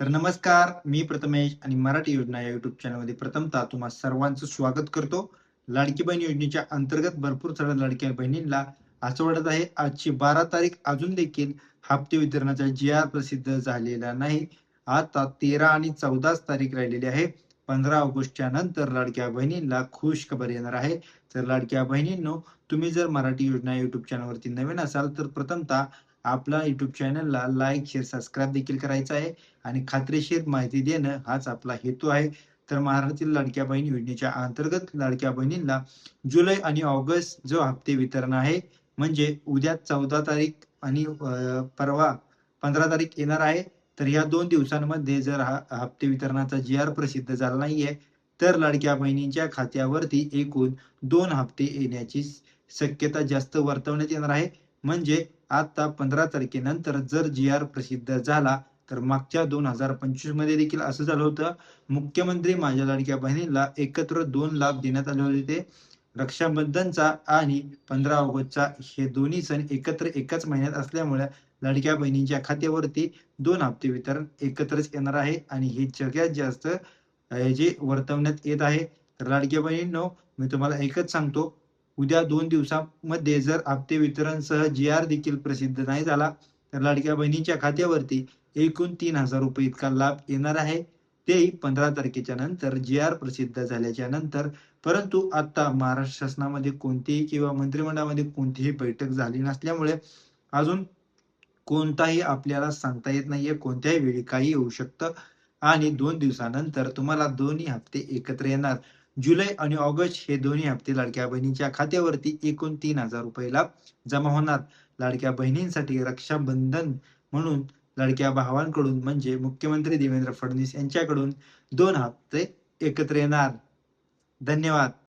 तर नमस्कार, मी प्रथमेश आणि मराठी योजना या YouTube चॅनलमध्ये प्रथमतः तुम्हा सर्वांचं स्वागत करतो. लाडकी बहीण योजनेच्या अंतर्गत भरपूर साऱ्या लाडक्या बहिणींना असं वाटत आहे, आजची 12 तारीख अजून देखील हप्ते वितरणाचा जी-आर प्रसिद्ध झालेला नाही. आता 13 आणि 14च तारीख राहिलेली आहे. 15 ऑगस्टच्या नंतर लाडक्या बहिणींना खुश खबर येणार आहे. तर लाडक्या बहिणींनो, तुम्ही जर मराठी योजना YouTube चॅनलवरती नवीन असाल, तर प्रथमतः आपला YouTube चॅनलला लाईक, शेअर, सबस्क्राईब देखील करायचं आहे. आणि खात्रीशीर माहिती देणं हाच आपला हेतू आहे. तर महाराष्ट्रातील लाडक्या बहीण योजनेच्या अंतर्गत लाडक्या बहिणींना जुलै आणि ऑगस्ट जो हप्ते वितरण आहे, म्हणजे उद्या 14 तारीख आणि परवा 15 तारीख येणार आहे. तर ह्या 2 दिवसांमध्ये जर हा हप्ते वितरणाचा जी-आर प्रसिद्ध झाला नाहीये, तर लाडक्या बहिणींच्या खात्यावरती एकूण 2 हप्ते येण्याची शक्यता जास्त वर्तवण्यात येणार आहे. म्हणजे आता 15 तारखेनंतर जर जी-आर प्रसिद्ध झाला, तर मागच्या 2025 मध्ये देखील असं झालं होतं. मुख्यमंत्री माझ्या लाडक्या बहिणीला एकत्र 2 लाभ देण्यात आले होते. रक्षाबंधनचा आणि 15 ऑगस्टचा हे दोन्ही सण एकत्र एकाच महिन्यात असल्यामुळे लाडक्या बहिणींच्या खात्यावरती 2 हप्ते वितरण एकत्रच येणार आहे आणि हे सगळ्यात जास्त जे वर्तवण्यात येत आहे. तर लाडक्या बहिणींनो, मी तुम्हाला एकच सांगतो, उद्या 2 दिवसामध्ये जर हप्ते वितरणसह जी-आर देखील प्रसिद्ध नाही झाला, तर लाडक्या बहिणींच्या खात्यावरती एकूण ₹3000 इतका लाभ येणार आहे. तेही 15 तारखेच्या नंतर जी-आर प्रसिद्ध झाल्याच्या नंतर. परंतु आता महाराष्ट्र शासनामध्ये कोणतीही किंवा मंत्रिमंडळामध्ये कोणतीही बैठक झाली नसल्यामुळे अजून कोणताही आपल्याला सांगता येत नाहीये. कोणत्याही वेळी काहीही होऊ शकतं आणि 2 दिवसानंतर तुम्हाला दोन्ही हप्ते एकत्र येणार. जुलै आणि ऑगस्ट हे दोन्ही हप्ते लाडक्या बहिणीच्या खात्यावरती एकूण ₹3000 ला जमा होणार. लाडक्या बहिणींसाठी रक्षाबंधन म्हणून लाडक्या भावांकडून म्हणजे मुख्यमंत्री देवेंद्र फडणवीस यांच्याकडून 2 हप्ते एकत्र येणार. धन्यवाद.